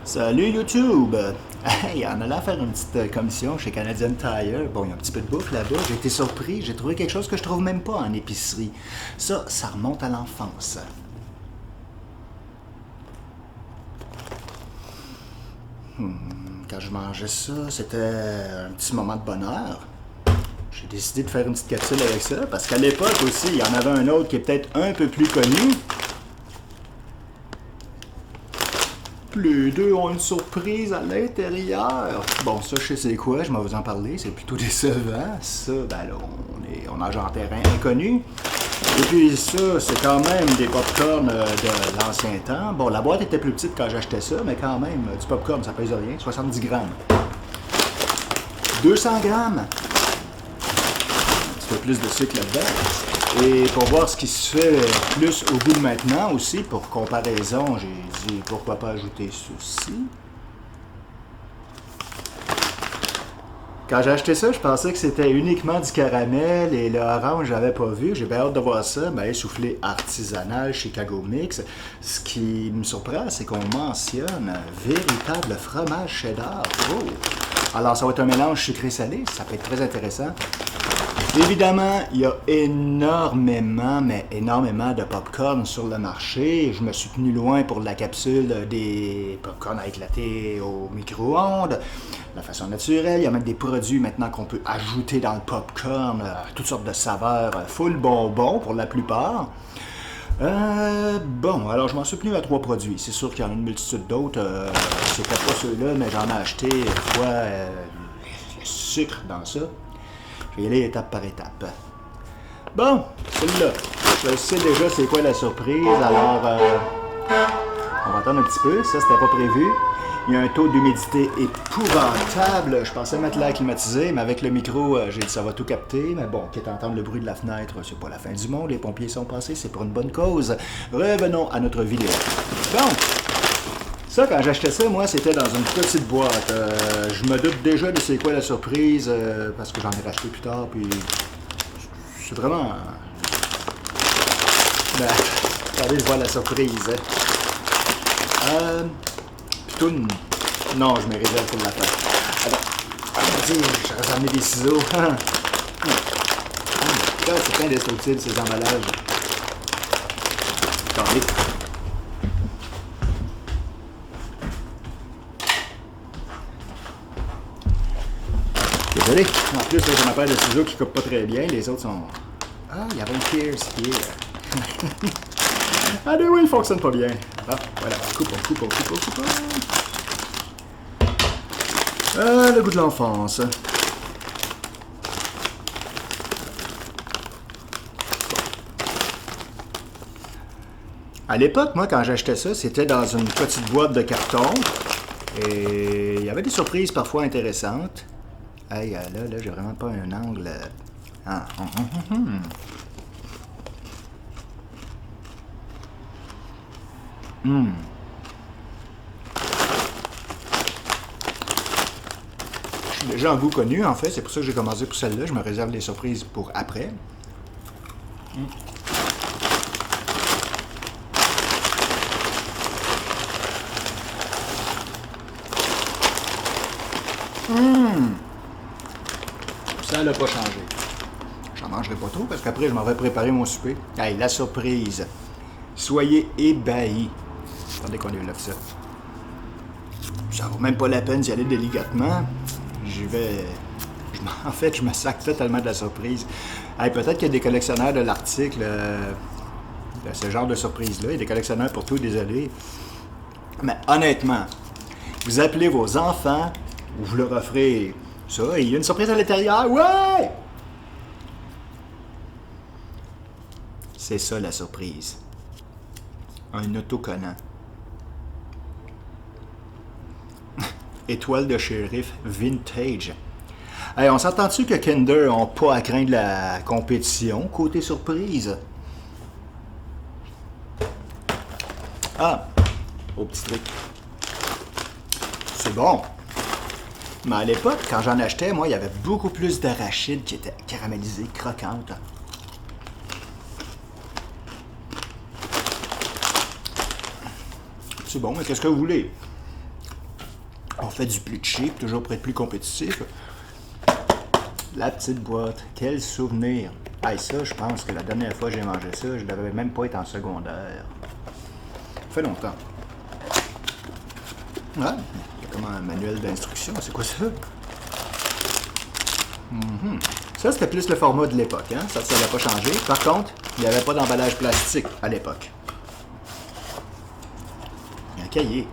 Salut YouTube! Hey, on allait faire une petite commission chez Canadian Tire. Bon, il y a un petit peu de bouffe là-bas. J'ai été surpris. J'ai trouvé quelque chose que je trouve même pas en épicerie. Ça remonte à l'enfance. Quand je mangeais ça, c'était un petit moment de bonheur. J'ai décidé de faire une petite capsule avec ça, parce qu'à l'époque aussi, il y en avait un autre qui est peut-être un peu plus connu. Les deux ont une surprise à l'intérieur. Bon, ça, je sais c'est quoi, je vais vous en parler, c'est plutôt décevant. Ça, ben là, on nage en terrain inconnu. Et puis ça, c'est quand même des pop-corn de l'ancien temps. Bon, la boîte était plus petite quand j'achetais ça, mais quand même, du pop-corn, ça pèse rien, 70 grammes. 200 grammes. Un petit peu plus de sucre là-dedans. Et pour voir ce qui se fait plus au goût de maintenant aussi, pour comparaison, j'ai dit pourquoi pas ajouter ceci. Quand j'ai acheté ça, je pensais que c'était uniquement du caramel et le orange, j'avais pas vu. J'ai bien hâte de voir ça, mais soufflé artisanal Chicago Mix. Ce qui me surprend, c'est qu'on mentionne un véritable fromage cheddar. Oh! Alors, ça va être un mélange sucré-salé, ça peut être très intéressant. Évidemment, il y a énormément, mais énormément de pop-corn sur le marché. Je me suis tenu loin pour la capsule des pop-corn à éclater au micro-ondes. De façon naturelle, il y a même des produits maintenant qu'on peut ajouter dans le pop-corn, toutes sortes de saveurs, full bonbons pour la plupart. Bon, alors je m'en suis tenu à 3 produits. C'est sûr qu'il y en a une multitude d'autres. C'était pas ceux-là, mais j'en ai acheté une fois le sucre dans ça. Je vais y aller étape par étape. Bon, celui-là. Je sais déjà c'est quoi la surprise, alors on va attendre un petit peu. Ça, c'était pas prévu. Il y a un taux d'humidité épouvantable. Je pensais mettre l'air climatisé, mais avec le micro, j'ai dit ça va tout capter. Mais bon, quitte à entendre le bruit de la fenêtre, c'est pas la fin du monde. Les pompiers sont passés, c'est pour une bonne cause. Revenons à notre vidéo. Bon, ça, quand j'achetais ça, moi, c'était dans une petite boîte. Je me doute déjà de c'est quoi la surprise, parce que j'en ai racheté plus tard, puis c'est vraiment... Ben, attendez de voir la surprise. Pitoune. Non, je me réserve pour la fin. Alors, j'aurais ramené des ciseaux. C'est plein d'indestructibles, ces emballages. Attendez. Désolé. En plus, j'ai ma paire de ciseaux qui ne coupent pas très bien. Les autres sont... Ah, il y avait un Pierce here. Allez, oui, il fonctionne pas bien. Ah, voilà. Coupe. Le goût de l'enfance. À l'époque, moi, quand j'achetais ça, c'était dans une petite boîte de carton. Et il y avait des surprises parfois intéressantes. Hey, là, j'ai vraiment pas un angle. Je suis déjà en goût connu, en fait. C'est pour ça que j'ai commencé pour celle-là. Je me réserve les surprises pour après. Ça n'a pas changé. J'en mangerai pas trop parce qu'après, je m'en vais préparer mon souper. Hey, la surprise. Soyez ébahis. Attendez qu'on développe ça. Ça vaut même pas la peine d'y aller délicatement. J'y vais... En fait, je me sac totalement de la surprise. Hey, peut-être qu'il y a des collectionneurs de l'article, de ce genre de surprise-là. Il y a des collectionneurs pour tout, désolé. Mais honnêtement, vous appelez vos enfants, ou vous leur offrez ça, et il y a une surprise à l'intérieur. Ouais! C'est ça la surprise. Un autocollant. Étoile de shérif vintage. Hey, on s'entend-tu que Kinder n'ont pas à craindre la compétition côté surprise? Ah, au petit truc. C'est bon. Mais à l'époque, quand j'en achetais, moi, il y avait beaucoup plus d'arachides qui étaient caramélisées, croquantes. C'est bon, mais qu'est-ce que vous voulez? On fait du plus cheap, toujours pour être plus compétitif. La petite boîte, quel souvenir! Hey, ça, je pense que la dernière fois que j'ai mangé ça, je devais même pas être en secondaire. Ça fait longtemps. Ouais, il y a comme un manuel d'instruction, c'est quoi ça? Ça, c'était plus le format de l'époque, hein? Ça n'a pas changé. Par contre, il n'y avait pas d'emballage plastique à l'époque. Il y a un cahier.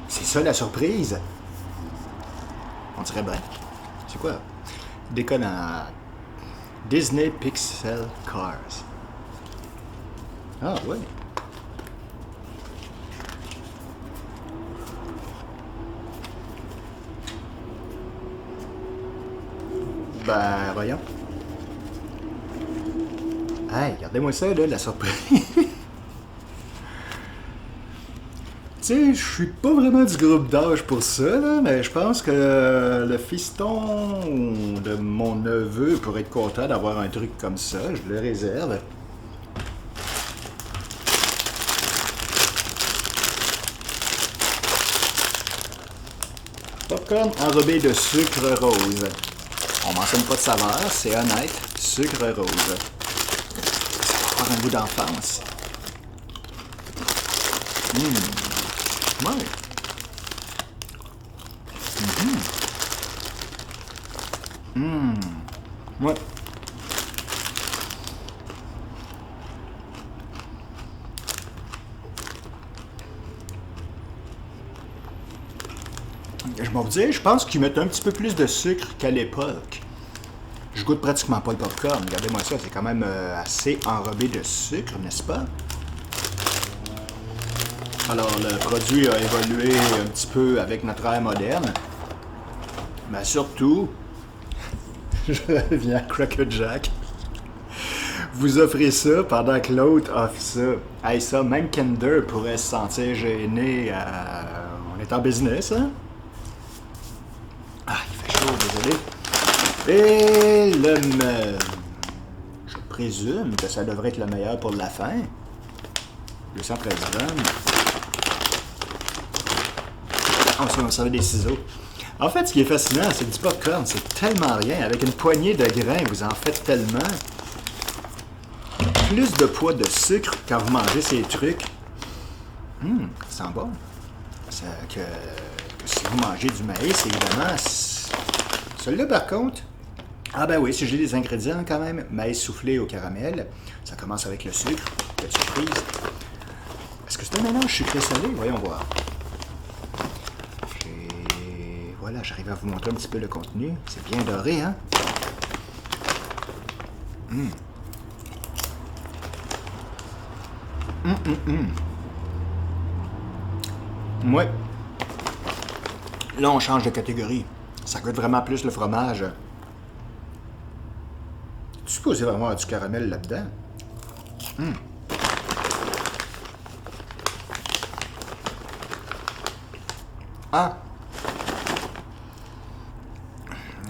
C'est ça la surprise? On dirait bien. C'est quoi? Déconne à Disney Pixel Cars. Ah, ouais. Ben, voyons. Hey, regardez-moi ça, là, la surprise. Tu sais, je suis pas vraiment du groupe d'âge pour ça, là, mais je pense que le fiston de mon neveu pourrait être content d'avoir un truc comme ça. Je le réserve. Popcorn enrobé de sucre rose. On mentionne pas de saveur, c'est honnête. Sucre rose. Ça va avoir un goût d'enfance. Ouais. Ouais. Je m'en dire, je pense qu'ils mettent un petit peu plus de sucre qu'à l'époque. Je goûte pratiquement pas le popcorn. Regardez-moi ça, c'est quand même assez enrobé de sucre, n'est-ce pas? Alors, le produit a évolué un petit peu avec notre ère moderne. Mais surtout, je reviens à Cracker Jack. Vous offrez ça pendant que l'autre offre ça. Hey, ça, même Kinder pourrait se sentir gêné. On est en business, hein? Ah, il fait chaud, désolé. Et je présume que ça devrait être le meilleur pour la fin. 213 grammes. On va servir des ciseaux. En fait, ce qui est fascinant, c'est que du popcorn, c'est tellement rien. Avec une poignée de grains, vous en faites tellement. Plus de poids de sucre quand vous mangez ces trucs. Ça sent bon. Que si vous mangez du maïs, évidemment. Celui-là, par contre, ah ben oui, si j'ai les ingrédients quand même. Maïs soufflé au caramel. Ça commence avec le sucre. Petite surprise. Est-ce que c'est un mélange sucré-salé? Voyons voir. Voilà, j'arrive à vous montrer un petit peu le contenu. C'est bien doré, hein? Ouais. Là, on change de catégorie. Ça goûte vraiment plus le fromage. Tu supposes vraiment avoir du caramel là-dedans? Ah!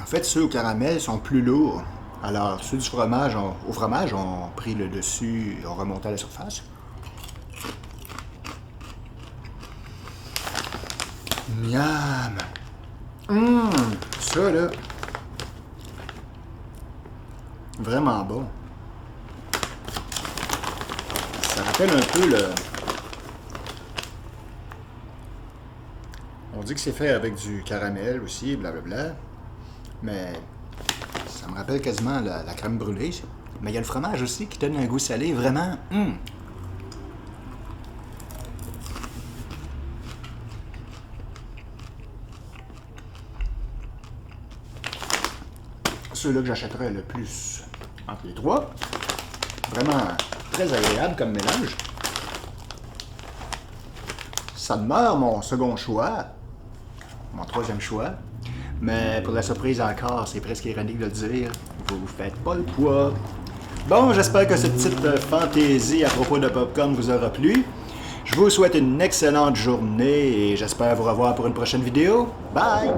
En fait, ceux au caramel sont plus lourds. Alors, ceux du fromage, au fromage, ont pris le dessus et ont remonté à la surface. Miam! Ça, là... Vraiment bon. Ça rappelle un peu le... On dit que c'est fait avec du caramel aussi, blablabla. Mais ça me rappelle quasiment la crème brûlée. Mais il y a le fromage aussi qui donne un goût salé, vraiment. Ceux-là que j'achèterais le plus entre les trois. Vraiment très agréable comme mélange. Ça demeure mon second choix. Mon troisième choix. Mais pour la surprise encore, c'est presque ironique de le dire, vous faites pas le poids. Bon, j'espère que cette petite fantaisie à propos de popcorn vous aura plu. Je vous souhaite une excellente journée et j'espère vous revoir pour une prochaine vidéo. Bye!